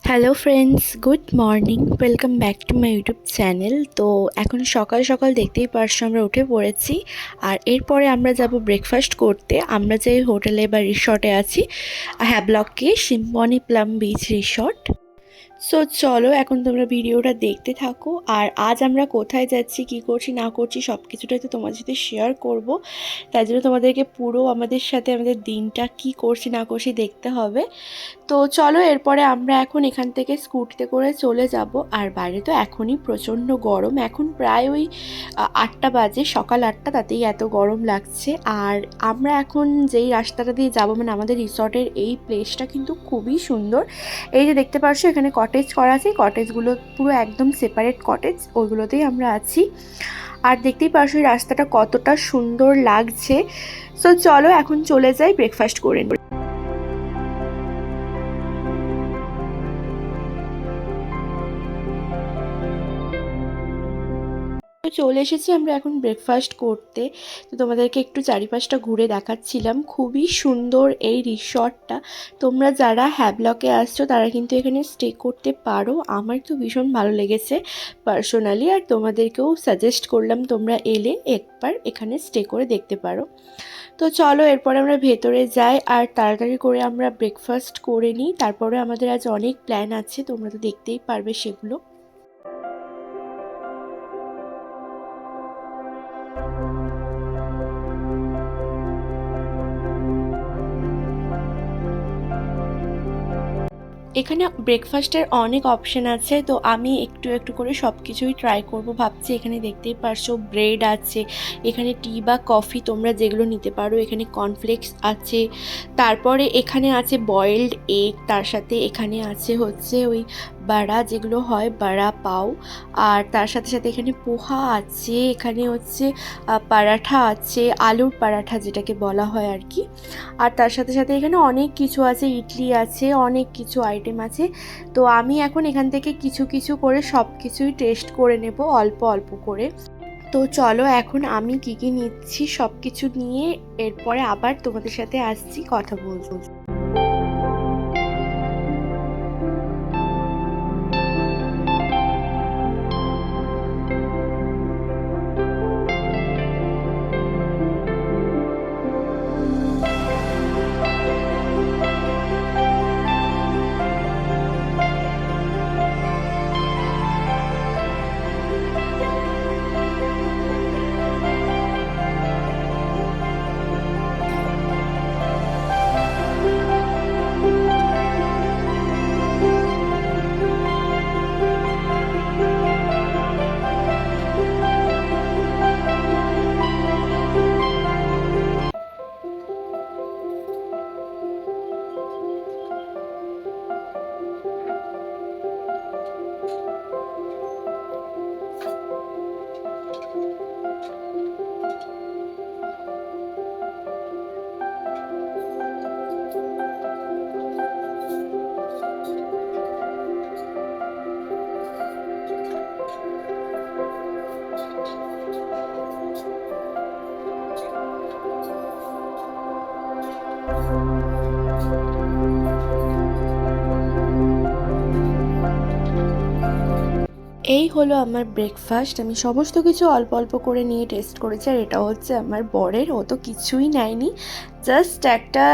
Hello friends, good morning. Welcome back to my YouTube channel. তো এখন সকাল সকাল দেখতেই পারছো আমরা উঠে পড়েছি। আর এরপরে আমরা যাব ব্রেকফাস্ট করতে। আমরা যে হোটেলে বা রিসর্টে আছি, হ্যাভলকে Symphony Palm Beach Resort. So চলো এখন তোমরা ভিডিওটা দেখতে থাকো। আর আজ আমরা কোথায় যাচ্ছি, কি করছি না করছি সব কিছুটাই তো তোমাদের সাথে শেয়ার করব। তাই জন্য তোমাদেরকে পুরো আমাদের সাথে আমাদের দিনটা কি করছি না করছি দেখতে হবে। তো চলো এরপরে আমরা এখন এখান থেকে স্কুটিতে করে চলে যাব। আর বাইরে তো এখনই প্রচণ্ড গরম, এখন প্রায় ওই 8টা বাজে, সকাল 8টা, তাতেই এত গরম লাগছে। আর আমরা এখন যেই রাস্তাটা দিয়ে যাব, মানে আমাদের রিসর্টের এই প্লেসটা কিন্তু খুবই সুন্দর। এই যে দেখতে পাচ্ছ এখানে কটেজ করা আছে, কটেজগুলো পুরো একদম সেপারেট কটেজ, ওইগুলোতেই আমরা আছি। আর দেখতেই পাচ্ছ এই রাস্তাটা কতটা সুন্দর লাগছে। সো চলো এখন চলে যাই ব্রেকফাস্ট করে নিই। তো চলে এসেছি আমরা এখন ব্রেকফাস্ট করতে। তো তোমাদেরকে একটু চারিপাশটা ঘুরে দেখাচ্ছিলাম। খুবই সুন্দর এই রিসর্টটা। তোমরা যারা হ্যাভলকে আসছো তারা কিন্তু এখানে স্টে করতে পারো। আমার তো ভীষণ ভালো লেগেছে পার্সোনালি, আর তোমাদেরকেও সাজেস্ট করলাম তোমরা এলে একবার এখানে স্টে করে দেখতে পারো। তো চলো এরপরে আমরা ভেতরে যাই আর তাড়াতাড়ি করে আমরা ব্রেকফাস্ট করে নিই। তারপরে আমাদের আজ অনেক প্ল্যান আছে, তোমরা তো দেখতেই পারবে সেগুলো। এখানে ব্রেকফাস্টের অনেক অপশন আছে, তো আমি একটু একটু করে সব কিছুই ট্রাই করব ভাবছি। এখানে দেখতেই পারছো ব্রেড আছে, এখানে টি বা কফি তোমরা যেগুলো নিতে পারো, এখানে কর্নফ্লেক্স আছে, তারপরে এখানে আছে বয়েলড এগ, তার সাথে এখানে আছে হচ্ছে ওই বাড়া যেগুলো হয়, বাড়া পাও। আর তার সাথে সাথে এখানে পোহা আছে, এখানে হচ্ছে পরাঠা আছে, আলুর পরাঠা যেটাকে বলা হয় আর কি। আর তার সাথে সাথে এখানে অনেক কিছু আছে, ইডলি আছে, অনেক কিছু আইটেম আছে। তো আমি এখন এখান থেকে কিছু কিছু করে সব কিছুই টেস্ট করে নেব অল্প অল্প করে। তো চলো এখন আমি কি কি নিচ্ছি সব কিছু নিয়ে এরপরে আবার তোমাদের সাথে আসছি কথা বলতে। এই হলো আমার ব্রেকফাস্ট। আমি সমস্ত কিছু অল্প অল্প করে নিয়ে টেস্ট করেছি। আর এটা হচ্ছে আমার বরের, ও তো কিছুই নেয়নি, জাস্ট একটা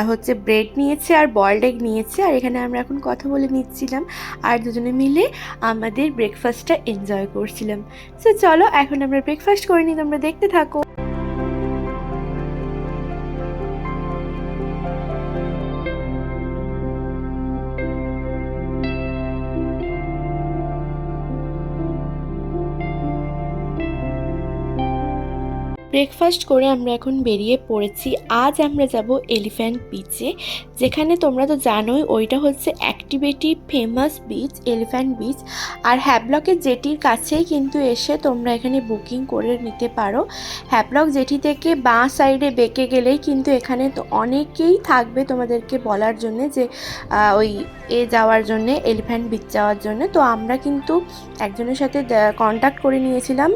হচ্ছে ব্রেড নিয়েছে আর বয়েলড এগ নিয়েছে। আর এখানে আমরা এখন কথা বলে নিচ্ছিলাম আর দুজনে মিলে আমাদের ব্রেকফাস্টটা এনজয় করছিলাম। সো চলো এখন আমরা ব্রেকফাস্ট করে নিই, তোমরা দেখতে থাকো। ব্রেকফাস্ট করে আমরা এখন বেরিয়ে পড়েছি। আজ আমরা যাব এলিফ্যান্ট বিচে, যেখানে তোমরা তো জানোই ওইটা হচ্ছে activity famous beach, Elephant Beach. আর হ্যাভলকের জেটির কাছেই কিন্তু এসে তোমরা এখানে বুকিং করে নিতে পারো। হ্যাভলক জেটি থেকে বাঁ সাইডে বেঁকে গেলেই কিন্তু এখানে তো অনেকেই থাকবে তোমাদেরকে বলার জন্য যে ওই যাওয়ার জন্যে, এলিফ্যান্ট বিচ যাওয়ার জন্য। তো আমরা কিন্তু একজনের সাথে কন্ট্যাক্ট করে নিয়েছিলাম,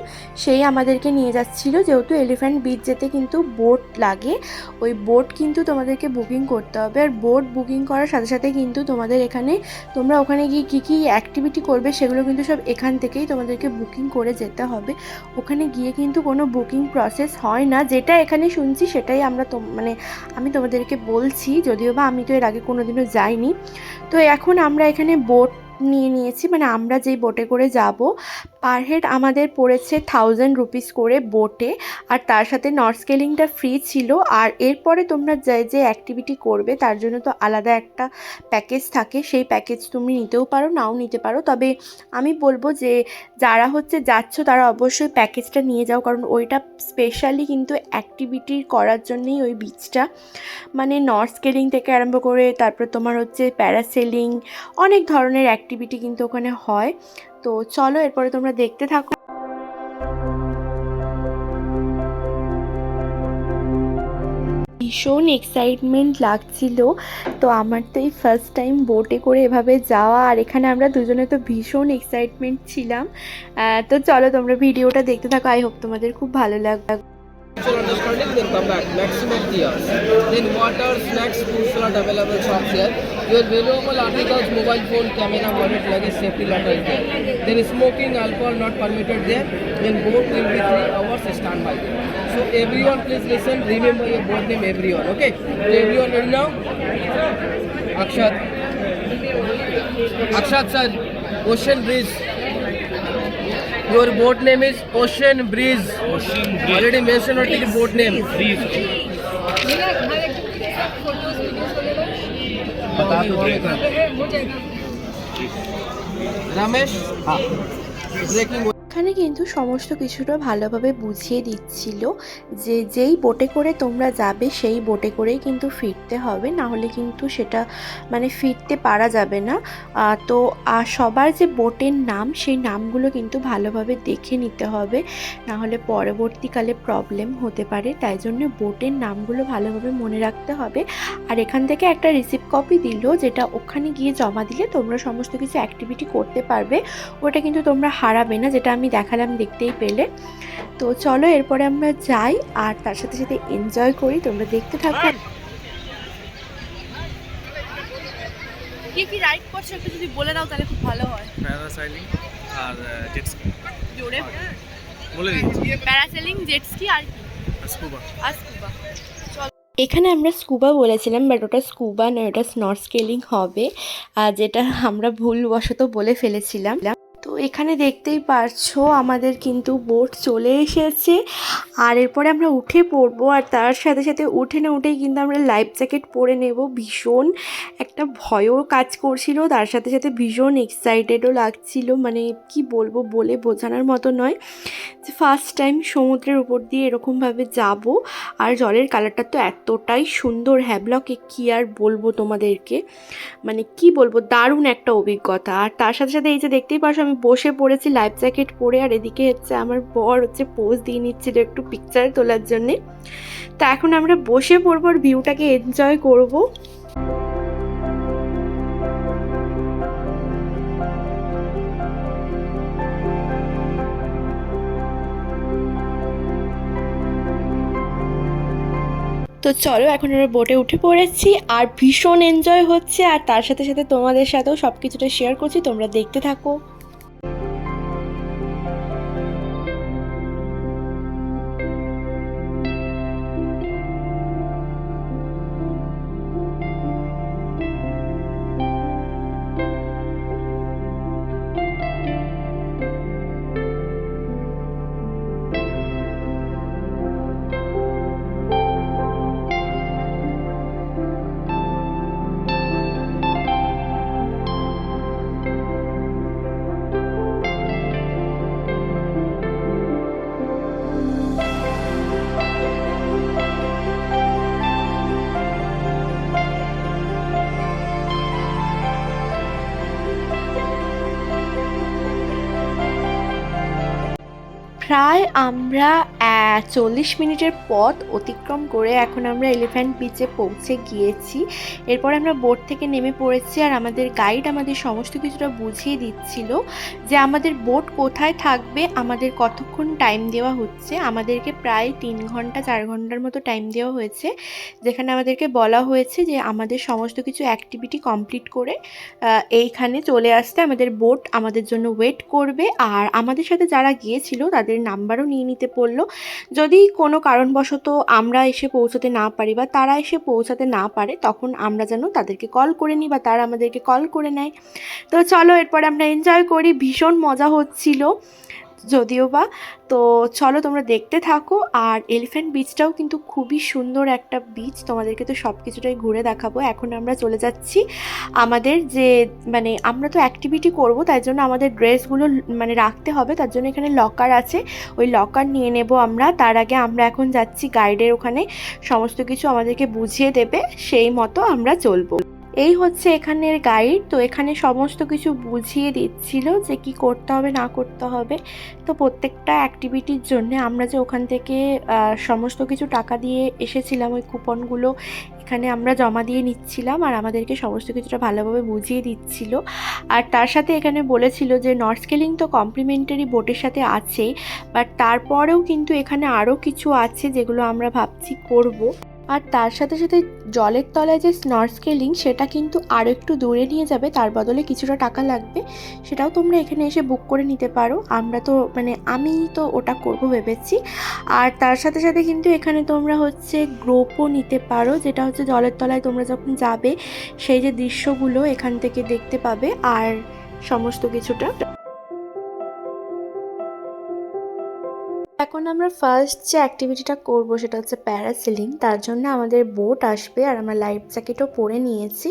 সেই আমাদেরকে নিয়ে যাচ্ছিল, যেহেতু এলিফ্যান্ট বিচ যেতে কিন্তু বোট লাগে, ওই বোট কিন্তু তোমাদেরকে বুকিং করতে হবে। আর বোট বুকিং করার সাথে সাথে কিন্তু তোমাদের এখানে তোমরা ওখানে গিয়ে কী কী অ্যাক্টিভিটি করবে সেগুলো কিন্তু সব এখান থেকেই তোমাদেরকে বুকিং করে যেতে হবে। ওখানে গিয়ে কিন্তু কোনো বুকিং প্রসেস হয় না, যেটা এখানে শুনছি সেটাই আমরা মানে আমি তোমাদেরকে বলছি, যদিও বা আমি তো এর আগে কোনো দিনও যাইনি। তো এখন আমরা এখানে বোট নিয়ে নিয়েছি, মানে আমরা যেই বোটে করে যাব পার হেড আমাদের পড়েছে 1000 রুপিস করে বোটে, আর তার সাথে নর্থস্কেলিংটা ফ্রি ছিল। আর এরপরে তোমরা যে অ্যাক্টিভিটি করবে তার জন্য তো আলাদা একটা প্যাকেজ থাকে, সেই প্যাকেজ তুমি নিতেও পারো নাও নিতে পারো, তবে আমি বলবো যে যারা যাচ্ছ তারা অবশ্যই প্যাকেজটা নিয়ে যাও, কারণ ওইটা স্পেশালি কিন্তু অ্যাক্টিভিটি করার জন্যই ওই বিচটা, মানে নর্থস্কেলিং থেকে আরম্ভ করে তারপর তোমার প্যারাসেলিং অনেক ধরনের অ্যাক্টিভিটি কিন্তু ওখানে হয়। তো চলো এরপরে তোমরা দেখতে থাকো। ভীষণ এক্সাইটমেন্ট লাগছিল, তো আমার তো এই ফার্স্ট টাইম বোটে করে এভাবে যাওয়া, আর এখানে আমরা দুজনে তো ভীষণ এক্সাইটমেন্ট ছিলাম। তো চলো তোমরা ভিডিওটা দেখতে থাকো, আই হোপ তোমাদের খুব ভালো লাগবে। Understanding, then come back maximum 3 hours. Then water, snacks, food slot available shops here. Your valuable articles, mobile phone, camera, wallet, luggage, safety letter is there. Then smoking, alcohol not permitted there. Then boat will be 3 hours standby there. So everyone please listen, remember your boat name everyone, okay? So everyone ready now? Akshat sir, Ocean Breeze. Your boat name is Ocean Breeze. Ocean Breeze. Already mentioned what is boat name. Breeze. Ramesh. Breaking. এখানে কিন্তু সমস্ত কিছুটা ভালোভাবে বুঝিয়ে দিচ্ছিল যে যেই বোটে করে তোমরা যাবে সেই বোটে করেই কিন্তু ফিরতে হবে, না হলে কিন্তু সেটা মানে ফিরতে পারা যাবে না। তো সবার যে বোটের নাম সেই নামগুলো কিন্তু ভালোভাবে দেখে নিতে হবে, না হলে পরবর্তীকালে প্রবলেম হতে পারে, তাই জন্য বোটের নামগুলো ভালোভাবে মনে রাখতে হবে। আর এখান থেকে একটা রিসিপ্ট কপি দিল, যেটা ওখানে গিয়ে জমা দিলে তোমরা সমস্ত কিছু অ্যাক্টিভিটি করতে পারবে, ওটা কিন্তু তোমরা হারাবে না, যেটা আমি দেখালাম, দেখতেই পেলে। তো চলো এরপরে আমরা যাই আর তার সাথে সাথে এনজয় করি, তোমরা দেখতে থাকো। কি কি রাইড করছো একটু যদি বলে দাও তাহলে খুব ভালো হয়। প্যারাসাইলিং আর জেট স্কি জোরে বলে দিচ্ছি। প্যারাসেলিং, জেট স্কি আর কি? স্কুবা। এখানে আমরা স্কুবা বলেছিলাম, বাট ওটা স্কুবা নয়, ওটা স্নর্কেলিং হবে, যেটা আমরা ভুলবশত বলে ফেলেছিলাম। তো এখানে দেখতেই পারছো আমাদের কিন্তু বোট চলে এসেছে, আর এরপরে আমরা উঠে পড়বো, আর তার সাথে সাথে উঠে না উঠেই কিন্তু আমরা লাইফ জ্যাকেট পরে নেব। ভীষণ একটা ভয়ও কাজ করছিল, তার সাথে সাথে ভীষণ এক্সাইটেডও লাগছিল, মানে কি বলবো, বলে বোঝানোর মতো নয় যে ফার্স্ট টাইম সমুদ্রের উপর দিয়ে এরকমভাবে যাব। আর জলের কালারটা তো এতটাই সুন্দর, হ্যাভলকে কি আর বলবো তোমাদেরকে, মানে কি বলবো, দারুণ একটা অভিজ্ঞতা। আর তার সাথে সাথে এই যে দেখতেই পাচ্ছ আমি বসে পড়েছি লাইফ জ্যাকেট পরে, আর এদিকে আমার বর পোজ দিয়ে নিচ্ছিল একটু পিকচার তোলার জন্যে। তো এখন আমরা বসে পড়বো আর ভিউটাকে এনজয় করবো। তো চলো এখন আমরা বোটে উঠে পড়েছি আর ভীষণ এনজয় হচ্ছে, আর তার সাথে সাথে তোমাদের সাথেও সব কিছুটা শেয়ার করছি, তোমরা দেখতে থাকো। প্রায় আমরা 40 মিনিটের পথ অতিক্রম করে এখন আমরা এলিফ্যান্ট বিচে পৌঁছে গিয়েছি। এরপর আমরা বোট থেকে নেমে পড়েছি আর আমাদের গাইড আমাদের সমস্ত কিছুটা বুঝিয়ে দিচ্ছিল যে আমাদের বোট কোথায় থাকবে, আমাদের কতক্ষণ টাইম দেওয়া হচ্ছে। আমাদেরকে প্রায় 3 ঘন্টা 4 ঘন্টার মতো টাইম দেওয়া হয়েছে, যেখানে আমাদেরকে বলা হয়েছে যে আমাদের সমস্ত কিছু অ্যাক্টিভিটি কমপ্লিট করে এইখানে চলে আসতে আমাদের বোট আমাদের জন্য ওয়েট করবে। আর আমাদের সাথে যারা গিয়েছিল তাদের নাম্বারও নিয়ে নিতে বললো, যদি কোনো কারণবশত আমরা এসে পৌঁছাতে না পারি বা তারা এসে পৌঁছাতে না পারে তখন আমরা যেন তাদেরকে কল করে নিই বা তারা আমাদেরকে কল করে নেয়। তো চলো এরপরে আমরা এনজয় করি, ভীষণ মজা হচ্ছিল যদিও বা। তো চলো তোমরা দেখতে থাকো। আর এলিফ্যান্ট বিচটাও কিন্তু খুবই সুন্দর একটা বিচ, তোমাদেরকে তো সব কিছুটাই ঘুরে দেখাবো। এখন আমরা চলে যাচ্ছি আমাদের যে মানে আমরা তো অ্যাক্টিভিটি করব, তাই জন্য আমাদের ড্রেসগুলো মানে রাখতে হবে, তার জন্য এখানে লকার আছে, ওই লকার নিয়ে নেব আমরা। তার আগে আমরা এখন যাচ্ছি গাইডের ওখানে, সমস্ত কিছু আমাদেরকে বুঝিয়ে দেবে, সেই মতো আমরা চলবো। এই হচ্ছে এখানের গাইড, তো এখানে সমস্ত কিছু বুঝিয়ে দিচ্ছিল যে কি করতে হবে না করতে হবে। তো প্রত্যেকটা অ্যাক্টিভিটির জন্য আমরা যে ওখান থেকে সমস্ত কিছু টাকা দিয়ে এসেছিলাম, ওই কুপনগুলো এখানে আমরা জমা দিয়ে নিচ্ছিলাম আর আমাদেরকে সমস্ত কিছুটা ভালোভাবে বুঝিয়ে দিচ্ছিল। আর তার সাথে এখানে বলেছিল যে নর্থস্কেলিং তো কমপ্লিমেন্টারি বোটের সাথে আছেই, বাট তারপরেও কিন্তু এখানে আরও কিছু আছে যেগুলো আমরা ভাবছি করব। আর তার সাথে সাথে জলের তলায় যে স্নর্কেলিং সেটা কিন্তু আরও একটু দূরে নিয়ে যাবে, তার বদলে কিছুটা টাকা লাগবে, সেটাও তোমরা এখানে এসে বুক করে নিতে পারো। আমরা তো মানে আমি তো ওটা করব ভেবেছি। আর তার সাথে সাথে কিন্তু এখানে তোমরা হচ্ছে গ্রোপও নিতে পারো, যেটা হচ্ছে জলের তলায় তোমরা যখন যাবে সেই যে দৃশ্যগুলো এখান থেকে দেখতে পাবে আর সমস্ত কিছুটা। এখন আমরা ফার্স্ট যে অ্যাক্টিভিটিটা করব সেটা হচ্ছে প্যারাসেলিং। তার জন্য আমাদের বোট আসবে আর আমরা লাইফ জ্যাকেটও পরে নিয়েছি।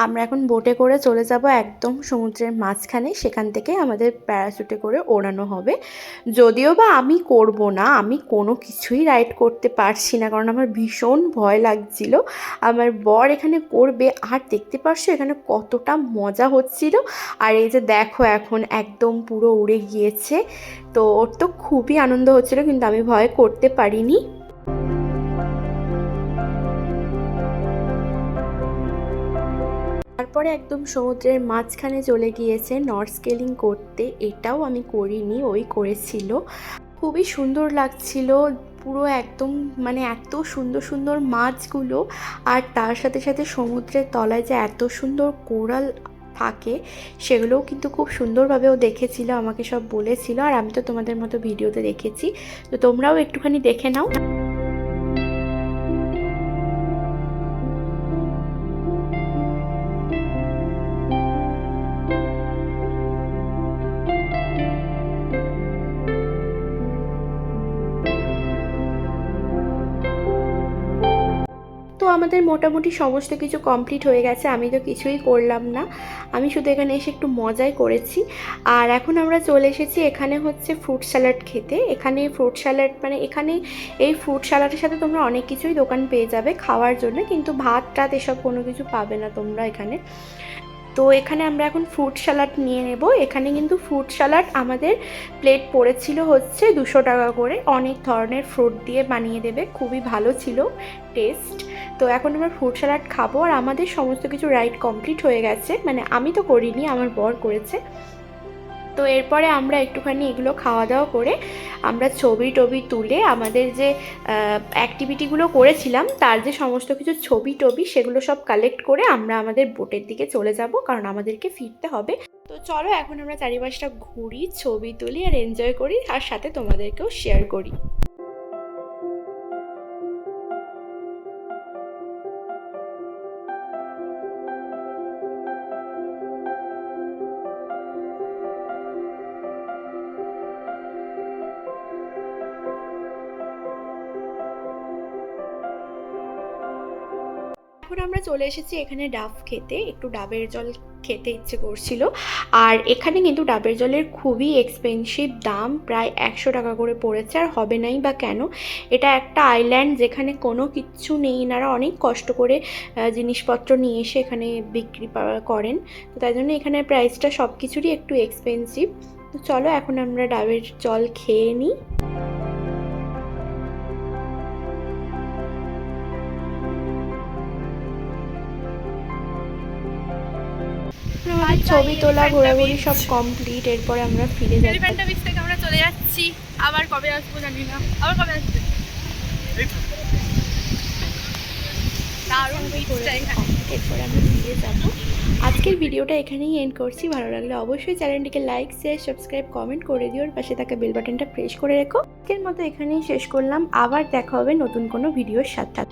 আমরা এখন বোটে করে চলে যাব একদম সমুদ্রের মাঝখানে, সেখান থেকে আমাদের প্যারাশুটে করে ওড়ানো হবে। যদিও বা আমি করব না, আমি কোনো কিছুই রাইড করতে পারছি না, কারণ আমার ভীষণ ভয় লাগছিল। আমার বর এখানে করবে আর দেখতে পারছো এখানে কতটা মজা হচ্ছিল। আর এই যে দেখো এখন একদম পুরো উড়ে গিয়েছে, তো ওর তো খুবই আনন্দ হচ্ছিল, কিন্তু আমি ভয় করতে পারিনি। তারপরে একদম সমুদ্রের মাঝখানে চলে গিয়েছে নর্থস্কেলিং করতে, এটাও আমি করিনি, ওই করেছিল। খুবই সুন্দর লাগছিল পুরো একদম, মানে এত সুন্দর সুন্দর মাছগুলো, আর তার সাথে সাথে সমুদ্রের তলায় যে এত সুন্দর কোরাল থাকে সেগুলোও কিন্তু খুব সুন্দরভাবেও দেখেছিল, আমাকে সব বলেছিল। আর আমি তো তোমাদের মতো ভিডিওতে দেখেছি, তো তোমরাও একটুখানি দেখে নাও। তো আমাদের মোটামুটি সমস্ত কিছু কমপ্লিট হয়ে গেছে, আমি তো কিছুই করলাম না, আমি শুধু এখানে এসে একটু মজাই করেছি। আর এখন আমরা চলে এসেছি এখানে হচ্ছে ফ্রুট স্যালাড খেতে। এখানে ফ্রুট স্যালাড মানে এখানে এই ফ্রুট স্যালাডের সাথে তোমরা অনেক কিছুই দোকান পেয়ে যাবে খাওয়ার জন্য, কিন্তু ভাত টাত এসব কোনো কিছু পাবে না তোমরা এখানে। তো এখানে আমরা এখন ফ্রুট স্যালাড নিয়ে নেব। এখানে কিন্তু ফ্রুট স্যালাড আমাদের প্লেট পড়েছিল হচ্ছে 200 টাকা করে, অনেক ধরনের ফ্রুট দিয়ে বানিয়ে দেবে, খুবই ভালো ছিল টেস্ট। তো এখন আমরা ফ্রুট স্যালাড খাবো আর আমাদের সমস্ত কিছু রাইড কমপ্লিট হয়ে গেছে, মানে আমি তো করিনি, আমার বর করেছে। তো এরপরে আমরা একটুখানি এগুলো খাওয়া দাওয়া করে আমরা ছবি টবি তুলে আমাদের যে অ্যাক্টিভিটিগুলো করেছিলাম তার যে সমস্ত কিছু ছবি টবি সেগুলো সব কালেক্ট করে আমরা আমাদের বোটের দিকে চলে যাব, কারণ আমাদেরকে ফিরতে হবে। তো চলো এখন আমরা চারিপাশটা ঘুরি, ছবি তুলি আর এনজয় করি, আর সাথে তোমাদেরকেও শেয়ার করি। এখন আমরা চলে এসেছি এখানে ডাব খেতে, একটু ডাবের জল খেতে ইচ্ছে করছিল। আর এখানে কিন্তু ডাবের জলের খুবই এক্সপেন্সিভ দাম, প্রায় 100 টাকা করে পড়েছে। আর হবে নাই বা কেন, এটা একটা আইল্যান্ড যেখানে কোনো কিচ্ছু নেই, এনারা অনেক কষ্ট করে জিনিসপত্র নিয়ে এসে এখানে বিক্রি করেন, তো তাই জন্য এখানে প্রাইসটা সব কিছুরই একটু এক্সপেন্সিভ। তো চলো এখন আমরা ডাবের জল খেয়ে নিই। আমাদের ছবি তোলা ঘোরাঘুরি সব কমপ্লিট। এরপরে আমরা ফিরে যাচ্ছি। এলিফ্যান্টা বিচ থেকে আমরা চলে যাচ্ছি। আবার কবে আসবো জানি না। আবার কবে আসবে? দারুণ বিচটা এখানে। এরপরে আমরা ফিরে যাব। আজকের ভিডিওটা এখানেই এন্ড করছি। ভালো লাগলে অবশ্যই চ্যানেলটিকে লাইক শেয়ার সাবস্ক্রাইব কমেন্ট করে দিও। আর পাশে থাকা বেল বাটনটা প্রেস করে রেখো। আজকের মতো এখানেই শেষ করলাম। আবার দেখা হবে নতুন কোনো ভিডিওর সাথে।